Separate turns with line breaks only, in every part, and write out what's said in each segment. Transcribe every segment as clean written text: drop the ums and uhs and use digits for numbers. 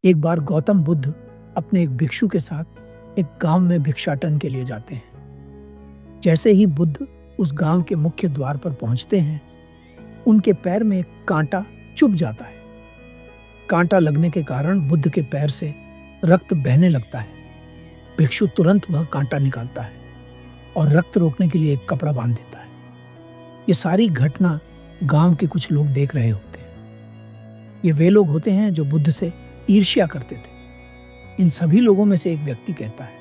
एक बार गौतम बुद्ध अपने एक भिक्षु के साथ एक गांव में भिक्षाटन के लिए जाते हैं। जैसे ही बुद्ध उस गांव के मुख्य द्वार पर पहुंचते हैं, उनके पैर में एक कांटा चुभ जाता है। कांटा लगने के कारण बुद्ध के पैर से रक्त बहने लगता है। भिक्षु तुरंत वह कांटा निकालता है और रक्त रोकने के लिए एक कपड़ा बांध देता है। ये सारी घटना गांव के कुछ लोग देख रहे होते हैं। ये वे लोग होते हैं जो बुद्ध से ईर्ष्या करते थे। इन सभी लोगों में से एक व्यक्ति कहता है,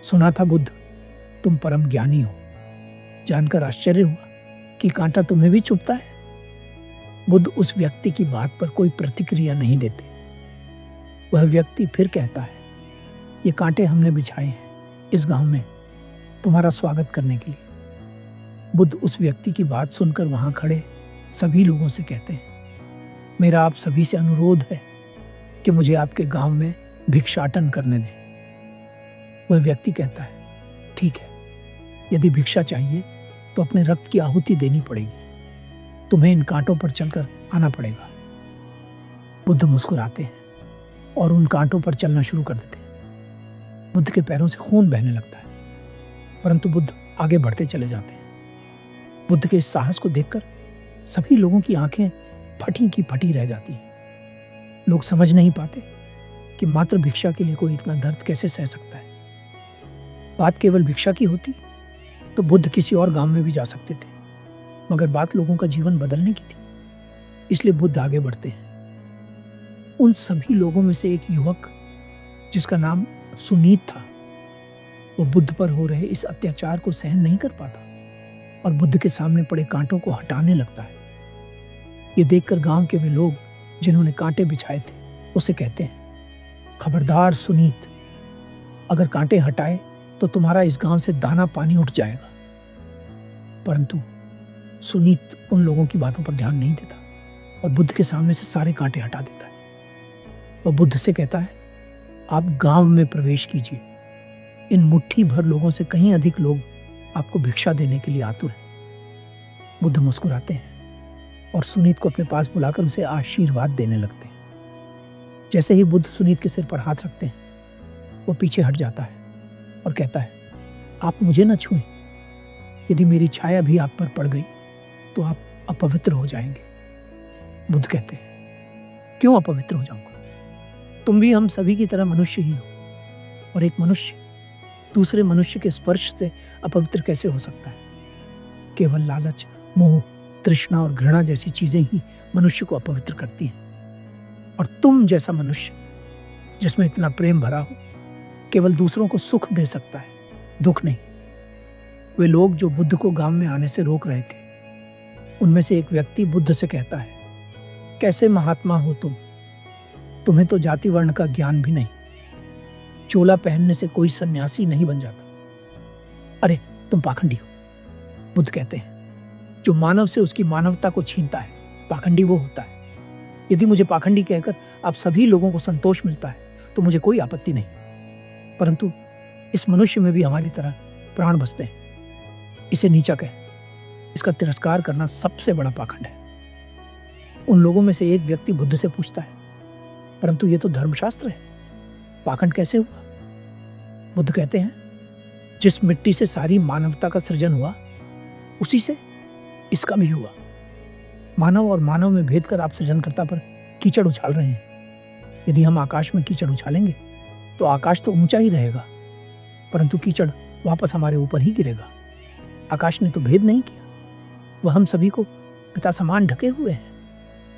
सुना था बुद्ध, तुम परम ज्ञानी हो। जानकर आश्चर्य हुआ कि कांटा तुम्हें भी चुभता है। बुद्ध उस व्यक्ति की बात पर कोई प्रतिक्रिया नहीं देते। वह व्यक्ति फिर कहता है, ये कांटे हमने बिछाए हैं इस गांव में तुम्हारा स्वागत करने के लिए। बुद्ध उस व्यक्ति की बात सुनकर वहां खड़े सभी लोगों से कहते हैं, मेरा आप सभी से अनुरोध है कि मुझे आपके गांव में भिक्षाटन करने दें। वह व्यक्ति कहता है, ठीक है, यदि भिक्षा चाहिए तो अपने रक्त की आहुति देनी पड़ेगी। तुम्हें इन कांटों पर चलकर आना पड़ेगा। बुद्ध मुस्कुराते हैं और उन कांटों पर चलना शुरू कर देते हैं। बुद्ध के पैरों से खून बहने लगता है, परंतु बुद्ध आगे बढ़ते चले जाते हैं। बुद्ध के इस साहस को देखकर सभी लोगों की आंखें फटी की फटी रह जाती हैं। लोग समझ नहीं पाते कि मात्र भिक्षा के लिए कोई इतना दर्द कैसे सह सकता है। बात केवल भिक्षा की होती तो बुद्ध किसी और गांव में भी जा सकते थे, मगर बात लोगों का जीवन बदलने की थी, इसलिए बुद्ध आगे बढ़ते हैं। उन सभी लोगों में से एक युवक, जिसका नाम सुनीत था, वो बुद्ध पर हो रहे इस अत्याचार को सहन नहीं कर पाता और बुद्ध के सामने पड़े कांटों को हटाने लगता है। ये देखकर गांव के वे लोग जिन्होंने कांटे बिछाए थे उसे कहते हैं, खबरदार सुनीत, अगर कांटे हटाए तो तुम्हारा इस गांव से दाना पानी उठ जाएगा। परंतु सुनीत उन लोगों की बातों पर ध्यान नहीं देता और बुद्ध के सामने से सारे कांटे हटा देता है। वह बुद्ध से कहता है, आप गांव में प्रवेश कीजिए। इन मुट्ठी भर लोगों से कहीं अधिक लोग आपको भिक्षा देने के लिए आतुर हैं। बुद्ध मुस्कुराते हैं और सुनीत को अपने पास बुलाकर उसे आशीर्वाद देने लगते हैं। जैसे ही बुद्ध सुनीत के सिर पर हाथ रखते हैं, वो पीछे हट जाता है और कहता है, आप मुझे न छुएं। यदि मेरी छाया भी आप पर पड़ गई तो आप अपवित्र हो जाएंगे। बुद्ध कहते हैं, क्यों अपवित्र हो जाऊंगा? तुम भी हम सभी की तरह मनुष्य ही हो, और एक मनुष्य दूसरे मनुष्य के स्पर्श से अपवित्र कैसे हो सकता है? केवल लालच, मोह, तृष्णा और घृणा जैसी चीजें ही मनुष्य को अपवित्र करती हैं। और तुम जैसा मनुष्य जिसमें इतना प्रेम भरा हो, केवल दूसरों को सुख दे सकता है, दुख नहीं। वे लोग जो बुद्ध को गांव में आने से रोक रहे थे, उनमें से एक व्यक्ति बुद्ध से कहता है, कैसे महात्मा हो तुम? तुम्हें तो जाति वर्ण का ज्ञान भी नहीं। चोला पहनने से कोई सन्यासी नहीं बन जाता। अरे तुम पाखंडी हो। बुद्ध कहते हैं, जो मानव से उसकी मानवता को छीनता है, पाखंडी वो होता है। यदि मुझे पाखंडी कहकर आप सभी लोगों को संतोष मिलता है तो मुझे कोई आपत्ति नहीं, परंतु इस मनुष्य में भी हमारी तरह प्राण बसते हैं। इसे नीचा कह, इसका तिरस्कार करना सबसे बड़ा पाखंड है। उन लोगों में से एक व्यक्ति बुद्ध से पूछता है, परंतु ये तो धर्मशास्त्र है, पाखंड कैसे हुआ? बुद्ध कहते हैं, जिस मिट्टी से सारी मानवता का सृजन हुआ, उसी से इसका भी हुआ। मानव और मानव में भेद कर आप सृजनकर्ता पर कीचड़ उछाल रहे हैं। यदि हम आकाश में कीचड़ उछालेंगे तो आकाश तो ऊंचा ही रहेगा, परंतु कीचड़ वापस हमारे ऊपर ही गिरेगा। आकाश ने तो भेद नहीं किया, वह हम सभी को पिता समान ढके हुए हैं।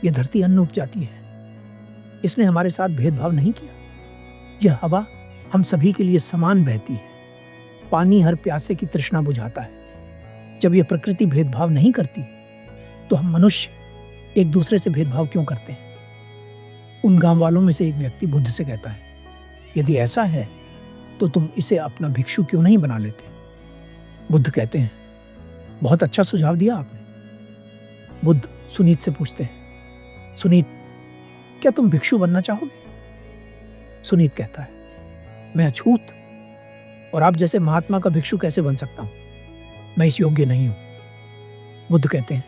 यह धरती अन्न उपजाती है, इसने हमारे साथ भेदभाव नहीं किया। यह हवा हम सभी के लिए समान बहती है। पानी हर प्यासे की तृष्णा बुझाता है। जब यह प्रकृति भेदभाव नहीं करती तो हम मनुष्य एक दूसरे से भेदभाव क्यों करते हैं? उन गांव वालों में से एक व्यक्ति बुद्ध से कहता है, यदि ऐसा है तो तुम इसे अपना भिक्षु क्यों नहीं बना लेते? बुद्ध कहते हैं, बहुत अच्छा सुझाव दिया आपने। बुद्ध सुनीत से पूछते हैं, सुनीत, क्या तुम भिक्षु बनना चाहोगे? सुनीत कहता है, मैं अछूत और आप जैसे महात्मा का भिक्षु कैसे बन सकता हूं? मैं इस योग्य नहीं हूं। बुद्ध कहते हैं,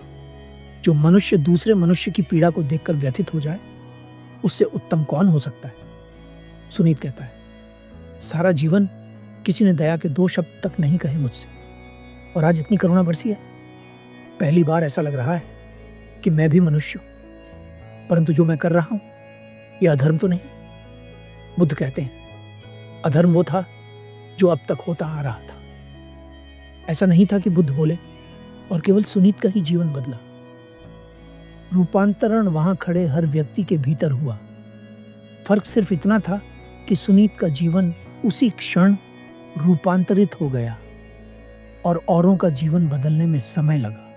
जो मनुष्य दूसरे मनुष्य की पीड़ा को देखकर व्यथित हो जाए, उससे उत्तम कौन हो सकता है? सुनीत कहता है, सारा जीवन किसी ने दया के 2 शब्द तक नहीं कहे मुझसे, और आज इतनी करुणा बरसी है। पहली बार ऐसा लग रहा है कि मैं भी मनुष्य हूं, परंतु जो मैं कर रहा हूं यह अधर्म तो नहीं। बुद्ध कहते हैं, अधर्म वो था जो अब तक होता आ रहा था। ऐसा नहीं था कि बुद्ध बोले और केवल सुनीत का ही जीवन बदला। रूपांतरण वहां खड़े हर व्यक्ति के भीतर हुआ। फर्क सिर्फ इतना था कि सुनीत का जीवन उसी क्षण रूपांतरित हो गया और औरों का जीवन बदलने में समय लगा।